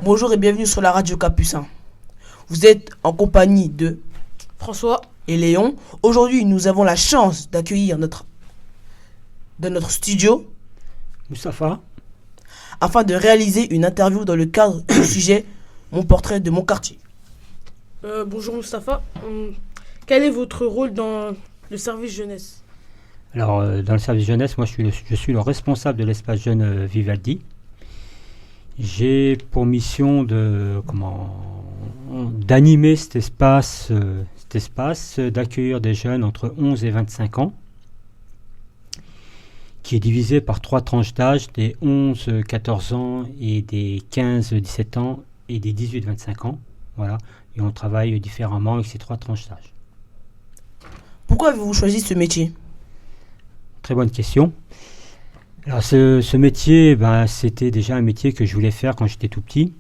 Bonjour et bienvenue sur la radio Capucin. Vous êtes en compagnie de François et Léon. Aujourd'hui, nous avons la chance d'accueillir dans notre studio Moustapha. afin de réaliser une interview dans le cadre du sujet Mon portrait de mon quartier. Bonjour Moustapha. Quel est votre rôle dans le service jeunesse? Alors, dans le service jeunesse, moi je suis le responsable de l'espace jeune Vivaldi. J'ai pour mission d'animer cet espace, d'accueillir des jeunes entre 11 et 25 ans, qui est divisé par 3 tranches d'âge, des 11-14 ans et des 15-17 ans et des 18-25 ans. Voilà. Et on travaille différemment avec ces 3 tranches d'âge. Pourquoi avez-vous choisi ce métier? Très bonne question. Alors ce métier, c'était déjà un métier que je voulais faire quand j'étais tout petit.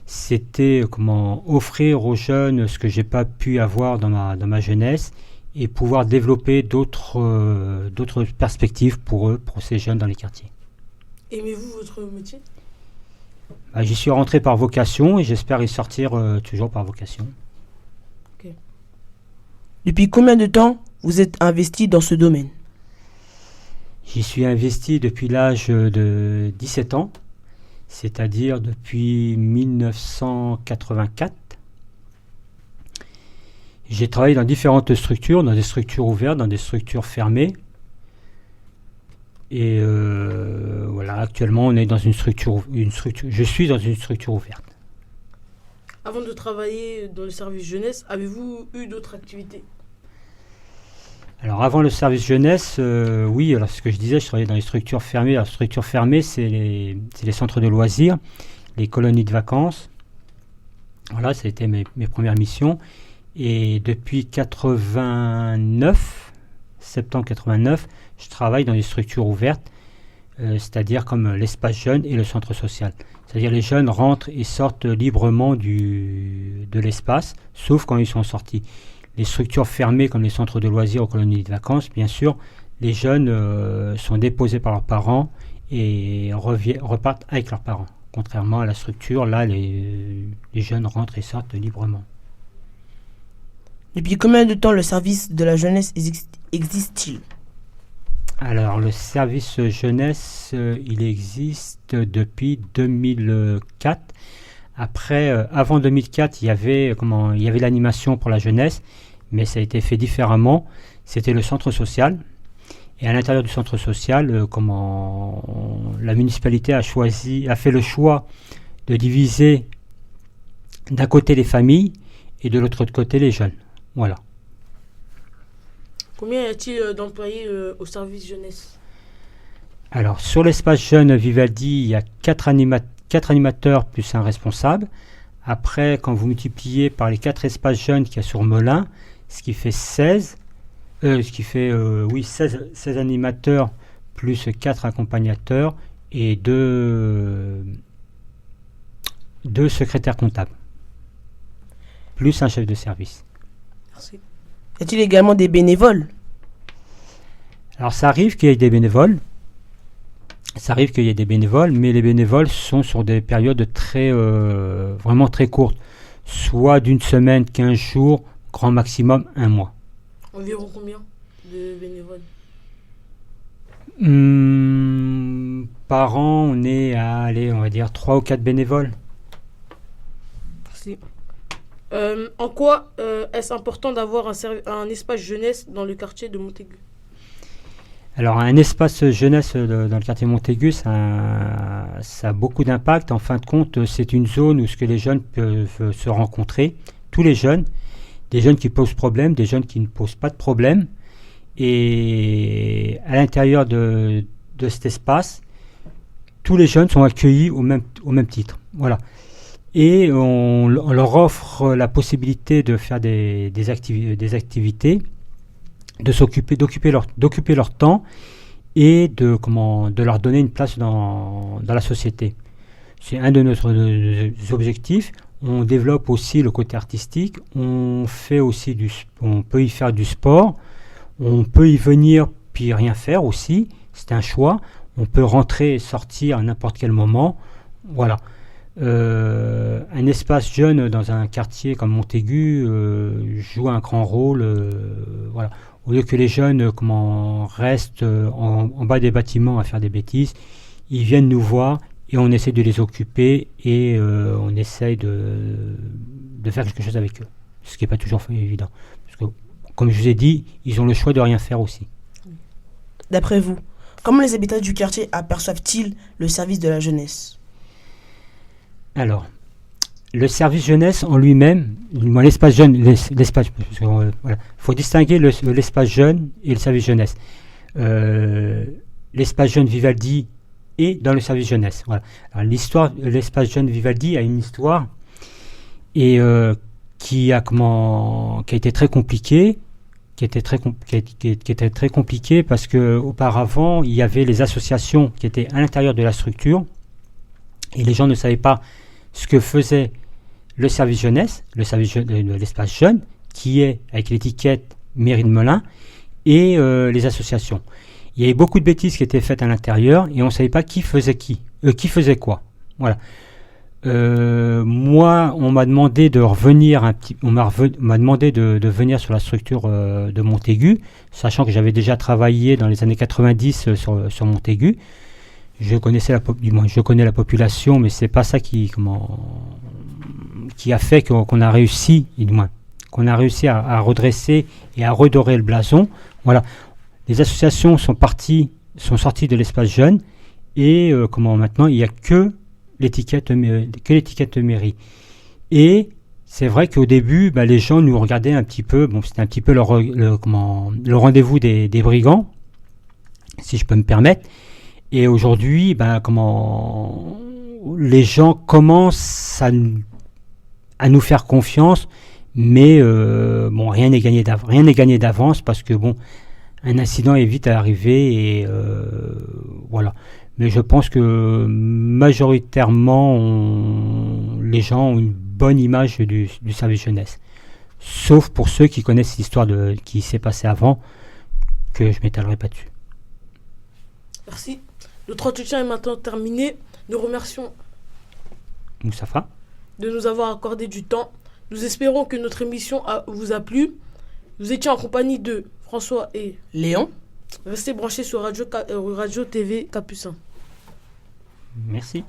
C'était offrir aux jeunes ce que j'ai pas pu avoir dans ma jeunesse et pouvoir développer d'autres perspectives pour eux, pour ces jeunes dans les quartiers. Aimez-vous votre métier? J'y suis rentré par vocation et j'espère y sortir toujours par vocation. Depuis combien de temps vous êtes investi dans ce domaine? J'y suis investi depuis l'âge de 17 ans, c'est-à-dire depuis 1984. J'ai travaillé dans différentes structures, dans des structures ouvertes, dans des structures fermées. Et voilà, actuellement, on est dans je suis dans une structure ouverte. Avant de travailler dans le service jeunesse, avez-vous eu d'autres activités? Alors avant le service jeunesse, oui, alors ce que je disais, je travaillais dans les structures fermées. La structure fermée, c'est les centres de loisirs, les colonies de vacances. Voilà, ça a été mes premières missions. Et depuis septembre 89, je travaille dans les structures ouvertes, c'est-à-dire comme l'espace jeune et le centre social. C'est-à-dire les jeunes rentrent et sortent librement de l'espace, sauf quand ils sont sortis. Les structures fermées comme les centres de loisirs ou colonies de vacances, bien sûr, les jeunes sont déposés par leurs parents et repartent avec leurs parents. Contrairement à la structure, là, les jeunes rentrent et sortent librement. Depuis combien de temps le service de la jeunesse existe-t-il? Alors, le service jeunesse, il existe depuis 2004. Après, avant 2004, il y avait l'animation pour la jeunesse, mais ça a été fait différemment. C'était le centre social. Et à l'intérieur du centre social, la municipalité a fait le choix de diviser d'un côté les familles et de l'autre côté les jeunes. Voilà. Combien y a-t-il d'employés au service jeunesse? Alors, sur l'espace jeune Vivaldi, il y a 4 animateurs plus un responsable. Après, quand vous multipliez par les 4 espaces jeunes qu'il y a sur Melun, ce qui fait 16 animateurs plus 4 accompagnateurs et 2 secrétaires comptables, plus un chef de service. Merci. Y a-t-il également des bénévoles? Alors ça arrive qu'il y ait des bénévoles. Mais les bénévoles sont sur des périodes vraiment très courtes, soit d'une semaine, 15 jours, grand maximum 1 mois. Environ combien de bénévoles? Par an, on est à, on va dire 3 ou 4 bénévoles. Merci. En quoi est-ce important d'avoir un espace jeunesse dans le quartier de Montaigu? Alors, un espace jeunesse dans le quartier Montaigu, ça a beaucoup d'impact. En fin de compte, c'est une zone où les jeunes peuvent se rencontrer. Tous les jeunes, des jeunes qui posent problème, des jeunes qui ne posent pas de problème. Et à l'intérieur de cet espace, tous les jeunes sont accueillis au même titre. Voilà. Et on leur offre la possibilité de faire des activités, d'occuper leur temps et de leur donner une place dans la société. C'est un de nos objectifs. On développe aussi le côté artistique. On peut y faire du sport. On peut y venir puis rien faire aussi. C'est un choix. On peut rentrer et sortir à n'importe quel moment. Voilà. un espace jeune dans un quartier comme Montaigu joue un grand rôle. Voilà. Au lieu que les jeunes restent en bas des bâtiments à faire des bêtises, ils viennent nous voir et on essaie de les occuper et on essaie de faire quelque chose avec eux. Ce qui n'est pas toujours évident. Parce que, comme je vous ai dit, ils ont le choix de rien faire aussi. D'après vous, comment les habitants du quartier aperçoivent-ils le service de la jeunesse? Alors, le service jeunesse en lui-même, l'espace jeune, voilà, faut distinguer l'espace jeune et le service jeunesse. L'espace jeune Vivaldi est dans le service jeunesse. Voilà. Alors, l'espace jeune Vivaldi a une histoire et qui a été très compliquée. Qui était très compliqué parce que auparavant il y avait les associations qui étaient à l'intérieur de la structure et les gens ne savaient pas ce que faisait le service jeunesse, l'espace jeune, qui est avec l'étiquette mairie de Melun, et les associations. Il y avait beaucoup de bêtises qui étaient faites à l'intérieur et on ne savait pas qui faisait quoi. Voilà. Moi, on m'a demandé de revenir m'a demandé de venir sur la structure de Montaigu, sachant que j'avais déjà travaillé dans les années 90 sur Montaigu. Je connais la population, mais c'est pas ça qui a fait qu'on a réussi, à redresser et à redorer le blason. Voilà. Les associations sont sorties de l'espace jeune et maintenant il n'y a que l'étiquette mairie. Et c'est vrai qu'au début, les gens nous regardaient un petit peu, c'était un petit peu le rendez-vous des brigands, si je peux me permettre. Et aujourd'hui, les gens commencent à nous faire confiance, mais rien n'est gagné d'avance parce que un incident est vite arrivé et voilà. Mais je pense que majoritairement, les gens ont une bonne image du service jeunesse. Sauf pour ceux qui connaissent l'histoire qui s'est passée avant, que je ne m'étalerai pas dessus. Merci. Notre entretien est maintenant terminé. Nous remercions Moustapha de nous avoir accordé du temps. Nous espérons que notre émission vous a plu. Nous étions en compagnie de François et Léon. Restez branchés sur Radio TV Capucin. Merci.